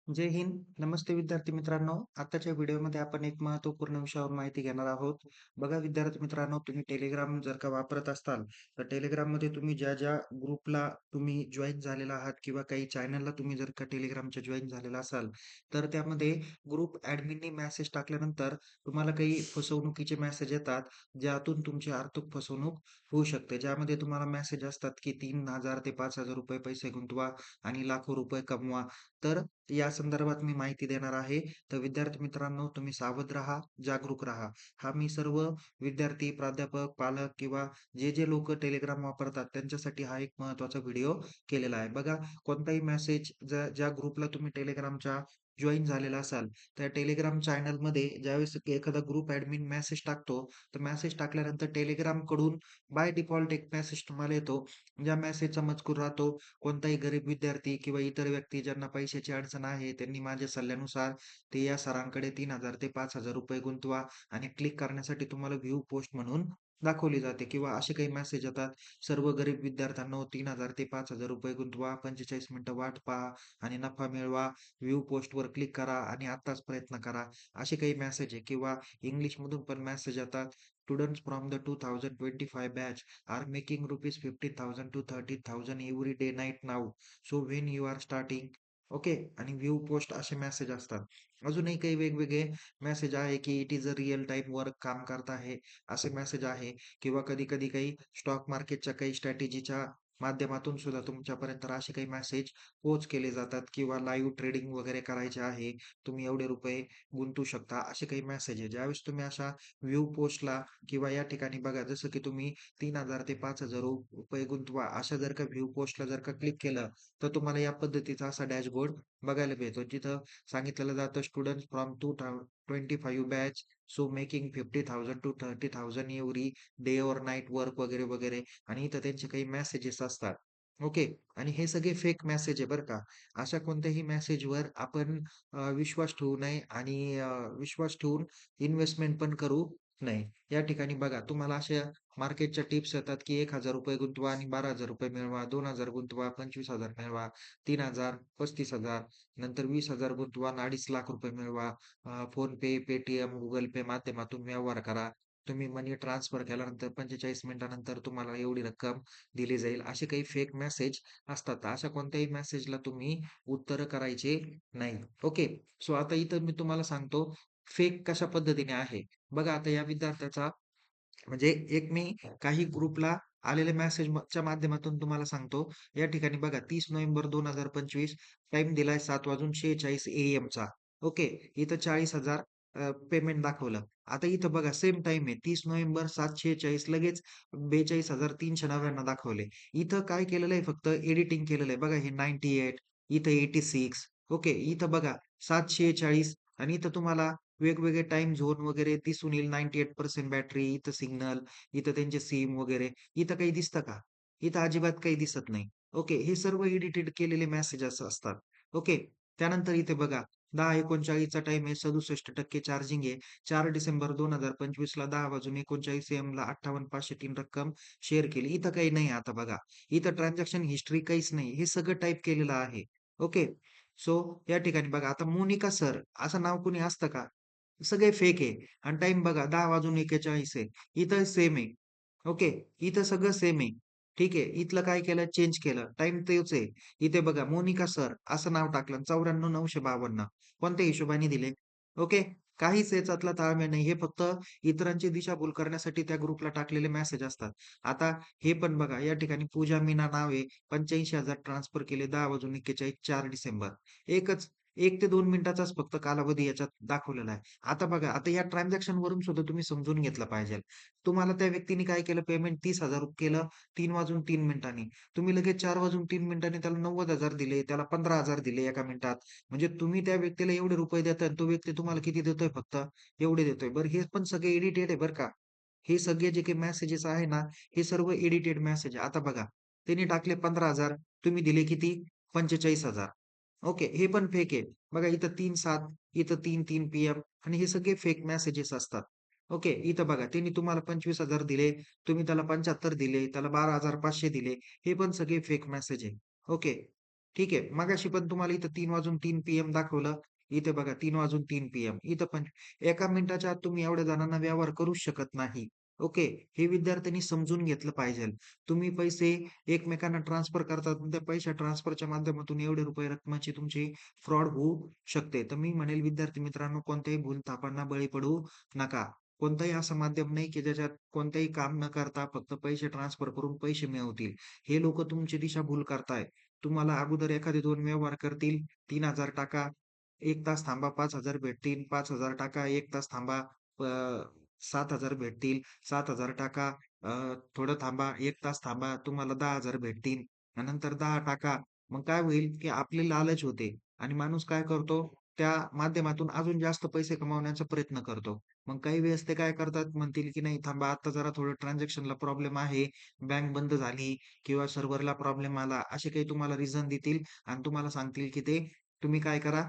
जय हिंद. नमस्ते विद्यार्थी मित्रांनो. आताच्या व्हिडिओमध्ये आपण एक महत्त्वपूर्ण विषयावर माहिती घेणार आहोत. बघा विद्यार्थी मित्रांनो, तुम्ही टेलिग्राम जर का वापरत असताल, तर टेलिग्राममध्ये तुम्ही ज्या ग्रुपला तुम्ही जॉइन झालेला आहात किंवा काही चॅनलला तुम्ही जर का टेलिग्रामच्या जॉइन झालेला असाल, तर त्यामध्ये ग्रुप ॲडमिननी मेसेज टाकल्यानंतर तुम्हाला काही फसवणुकीचे मेसेज येतात, ज्यातून तुमची आर्थिक फसवणूक होऊ शकते. ज्यामध्ये तुम्हाला मेसेज असतात, की 3,000 ते 5,000 रुपये पैसे गुंतवा आणि लाखो रुपये कमवा. तर या संदर्भात मी माहिती देणार आहे. तर विद्यार्थी मित्रांनो, तुम्ही सावध राहा, जागरूक राहा. हा मी सर्व विद्यार्थी, प्राध्यापक, पालक किंवा जे लोकं टेलिग्राम वापरतात त्यांच्यासाठी हा एक महत्त्वाचा व्हिडिओ केलेला आहे. बघा, कोणताही मेसेज ज्या ग्रुपला तुम्ही टेलिग्रामच्या जॉइन झालेला असाल, त्या टेलिग्राम चॅनलमध्ये ज्यावेळेस एखादा ग्रुप ॲडमिन मेसेज टाकतो, तर मेसेज टाकल्यानंतर टेलिग्रामकडून बाय डिफॉल्ट एक मेसेज तुम्हाला येतो. ज्या मेसेजचा मजकूर राहतो, कोणताही गरीब विद्यार्थी किंवा इतर व्यक्ती ज्यांना पैशाची अडचण आहे, त्यांनी माझ्या सल्ल्यानुसार ते या सरांकडे 3,000 ते 5,000 रुपये गुंतवा आणि क्लिक करण्यासाठी तुम्हाला व्ह्यू पोस्ट म्हणून दाखवली जाते किंवा असे काही मेसेज येतात. सर्व गरीब विद्यार्थ्यांनो 3,000 ते 5,000 रुपये गुंतवा, 45 मिनिटं वाट पहा आणि नफा मिळवा. व्ह्यू पोस्टवर क्लिक करा आणि आत्ताच प्रयत्न करा. असे काही मेसेज आहे किंवा इंग्लिशमधून पण मेसेज येतात. Students from the 2025 batch are making rupees 15,000 to 30,000 every day night now. So when you are starting, okay. आणि व्ह्यू पोस्ट असे मेसेज असतात. अजूनही काही वेगवेगळे मेसेज आहे, की it is a real time work काम करत आहे, असे मेसेज आहे किंवा कधी-कधी काही स्टॉक मार्केटच्या काही स्ट्रॅटेजीच्या माध्यमातून सुद्धा तुमच्यापर्यंत असे काही मेसेज पोच केले जातात किंवा लाईव्ह ट्रेडिंग वगैरे करायचे आहे. तुम्ही एवढे रुपये गुंतवू शकता. असे काही मेसेज आहे. ज्यावेळेस तुम्ही अशा व्ह्यू पोस्टला किंवा या ठिकाणी बघा जसं की तुम्ही 3,000 ते 5,000 रुपये गुंतवा. अशा जर का व्ह्यू पोस्टला जर का क्लिक केलं, तर तुम्हाला या पद्धतीचा असा डॅशबोर्ड बघायला मिळतो. जिथं सांगितलेलं जातं students from 25 batch so making 50,000 to 30,000 every day or night work वगैरे, वगैरे आणि इथं त्यांचे काही मेसेजेस असतात. ओके. आणि हे सगळे फेक मेसेज आहे बरं का. अशा कोणत्याही मेसेजवर आपण विश्वास ठेवू नये आणि विश्वास ठेवून इन्व्हेस्टमेंट पण करू नाही. या ठिकाणी बघा तुम्हाला अशा मार्केटच्या टिप्स येतात, की ₹1,000 गुंतवा आणि ₹12,000 मिळवा, 2,000 गुंतवा, 25,000 मिळवा, 3,000, 35,000 नंतर 20,000 गुंतवा आणि ₹2,50,000 मिळवा. PhonePe, Paytm, Google Pay माध्यमातून व्यवहार करा. तुम्ही मनी ट्रान्सफर केल्यानंतर 45 मिनिटानंतर तुम्हाला एवढी रक्कम दिली जाईल. असे काही फेक मेसेज असतात. अशा कोणत्याही मेसेजला तुम्ही उत्तरं करायचे नाही. ओके. सो आता इथं मी तुम्हाला सांगतो फेक कशा पद्धतीने आहे. बघा आता या विद्यार्थ्याचा म्हणजे एक मी काही ग्रुपला आलेल्या मेसेजच्या माध्यमातून तुम्हाला सांगतो. या ठिकाणी बघा 30 नोव्हेंबर 2025 टाईम दिलाय 7:46 एएमचा. ओके. इथं 40,000 पेमेंट दाखवलं. आता इथं बघा सेम टाईम आहे 30 नोव्हेंबर 7:46 लगेच 42,399 दाखवले. इथं काय केलेलं आहे फक्त एडिटिंग केलेलं आहे. बघा हे 98 इथं 86 ओके. इथं बघा 7:46 आणि इथं तुम्हाला वेगवेगळे टाईम झोन वगैरे दिसून येईल 98% बॅटरी, इथं सिग्नल, इथं त्यांचे सिम वगैरे. इथं काही दिसतं का? इथं अजिबात काही दिसत नाही. ओके. हे सर्व एडिटेड केलेले मेसेजेस असतात. ओके. त्यानंतर इथे बघा 10:39 टाईम आहे, 67% चार्जिंग आहे. 4 डिसेंबर 2025 ला 10:39 एम.ला 58,503 रक्कम शेअर केली. इथं काही नाही आता बघा. इथं ट्रान्झॅक्शन हिस्ट्री काहीच नाही. हे सगळं टाइप केलेलं आहे. ओके. सो या ठिकाणी बघा आता मोनिका सर असं नाव कुणी असतं का? सगळे फेक आहे आणि टाईम बघा 10:41 आहे. इथं सेम आहे. ओके. इथं सगळं सेम आहे. ठीक आहे. इथलं काय केलं चेंज केलं. टाईम तोच आहे. इथे बघा मोनिका सर असं नाव टाकलं 94,952 कोणत्या हिशोबाने दिले? ओके. काहीच याच्यातला ताळमेळ नाही. हे फक्त इतरांची दिशाभूल करण्यासाठी त्या ग्रुपला टाकलेले मेसेज असतात. आता हे पण बघा या ठिकाणी पूजा मीना नाव आहे. 85,000 ट्रान्सफर केले 10:41 4 डिसेंबर. एकच 1 ते 2 मिनिटाचाच फक्त कालावधी याच्यात दाखवलेला आहे. आता बघा, आता या ट्रान्झॅक्शनवरून सुद्धा तुम्ही समजून घेतलं पाहिजे. तुम्हाला त्या व्यक्तीने काय केलं पेमेंट 30,000 केलं 3 वाजून 3 मिनिटांनी. तुम्ही लगेच 4 वाजून 3 मिनिटांनी त्याला 90,000 दिले, त्याला 15,000 दिले एका मिनिटात. म्हणजे तुम्ही त्या व्यक्तीला एवढे रुपये देताय आणि तो व्यक्ती तुम्हाला किती देतोय फक्त एवढे देतोय. बरं हे पण सगळे एडिटेड आहे बरं का. हे सगळे जे काही मेसेजेस आहे ना, हे सर्व एडिटेड मेसेज आहे. आता बघा, त्यांनी टाकले 15,000 तुम्ही दिले किती? 45,000 ओके. हे पण फेक आहे. बघा इथं 3:07 इथं 3:03 पी-एम आणि हे सगळे फेक मेसेजेस असतात. ओके. इथं बघा त्यांनी तुम्हाला 25,000 दिले, तुम्ही त्याला 75 दिले, त्याला 12,500 दिले. हे पण सगळे फेक मेसेज आहे. ओके. ठीक आहे. मगाशी पण तुम्हाला इथं 3 वाजून 3 पी-एम दाखवलं. इथे बघा 3 वाजून 3 पी-एम. इथं पण 1 मिनिटाच्या आत तुम्ही एवढ्या जणांना व्यवहार करूच शकत नाही. ओके. हे विद्यार्थ्यांनी समजून घेतलं पाहिजेल. तुम्ही पैसे एकमेकांना ट्रान्सफर करतात आणि त्या पैसे ट्रान्सफरच्या माध्यमातून एवढे रुपये रकमेची तुमची फ्रॉड होऊ शकते. तर मी म्हणेल विद्यार्थी मित्रांनो, कोणत्याही भूलथापांना बळी पडू नका. कोणतंही असं माध्यम नाही, की ज्याच्यात कोणतेही काम न करता फक्त पैसे ट्रान्सफर करून पैसे मिळवतील. हे लोकं तुमची दिशाभूल करताय. तुम्हाला अगोदर एखादे 2 व्यवहार करतील, 3,000 टाका, 1 तास थांबा 5,000 भेटतील, 5,000 टाका, 1 तास थांबा, अ, 7,000 भेटतील, 7,000 टाका, थोडं थांबा, 1 तास थांबा, तुम्हाला 10,000 भेटतील. आणि नंतर 10 टाका. मग काय होईल, की आपली लालच होते आणि माणूस काय करतो, त्या माध्यमातून अजून जास्त पैसे कमवण्याचा प्रयत्न करतो. मग काही वेळेस ते काय करतात, म्हणतील की नाही थांबा, आता जरा थोडं ट्रान्झॅक्शनला प्रॉब्लेम आहे, बँक बंद झाली किंवा सर्व्हरला प्रॉब्लेम आला, असे काही तुम्हाला रिझन देतील आणि तुम्हाला सांगतील, की ते तुम्ही काय करा,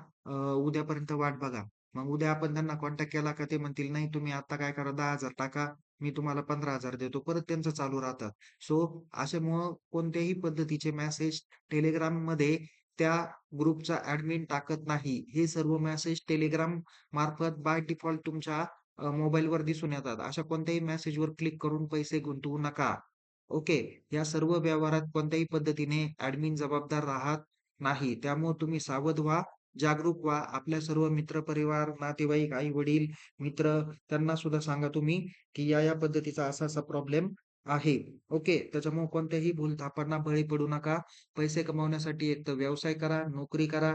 उद्यापर्यंत वाट बघा. मग उद्या आपण त्यांना कॉन्टॅक्ट केला का ते म्हणतील, "नाही, तुम्ही आता काय करा 10,000 टाका, मी तुम्हाला 15,000 देतो." परत त्यांचं चालू राहतं. सो अशामुळं कोणत्याही पद्धतीचे मेसेज Telegramमध्ये त्या ग्रुपचा ॲडमिन टाकत नाही. हे सर्व मेसेज Telegram मार्फत बाय डिफॉल्ट तुमच्या मोबाईलवर दिसून येतात. अशा कोणत्याही मेसेजवर क्लिक करून पैसे गुंतवू नका. ओके. या सर्व व्यवहारात कोणत्याही पद्धतीने ॲडमिन जबाबदार राहत नाही. त्यामुळे तुम्ही सावध व्हा, जागरूक व्हा. आपल्या सर्व मित्रपरिवार, नातेवाईक, आई-वडील, मित्र त्यांना सुद्धा सांगा तुम्ही, की या पद्धतीचा असा-असा प्रॉब्लेम आहे. ओके. त्याच्यामुळे कोणत्याही भूलथापांना बळी पडू नका. पैसे कमवण्यासाठी एक तर व्यवसाय करा, नोकरी करा.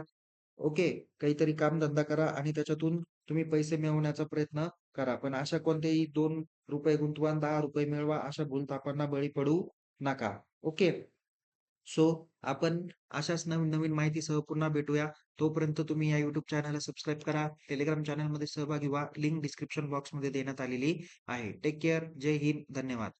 ओके. काहीतरी कामधंदा करा आणि त्याच्यातून तुम्ही पैसे मिळवण्याचा प्रयत्न करा. पण अशा कोणतेही ₹2 गुंतवा आणि ₹10 मिळवा, अशा भूलथापांना बळी पडू नका. ओके. सो आपण अशाच नवीन-नवीन माहितीसह पुन्हा भेटूया. तोपर्यंत तुम्ही या YouTube चॅनलला सबस्क्राईब करा. Telegram चॅनलमध्ये सहभागी व्हा. लिंक डिस्क्रिप्शन बॉक्समध्ये देण्यात आलेली आहे. Take care. जय हिंद. धन्यवाद.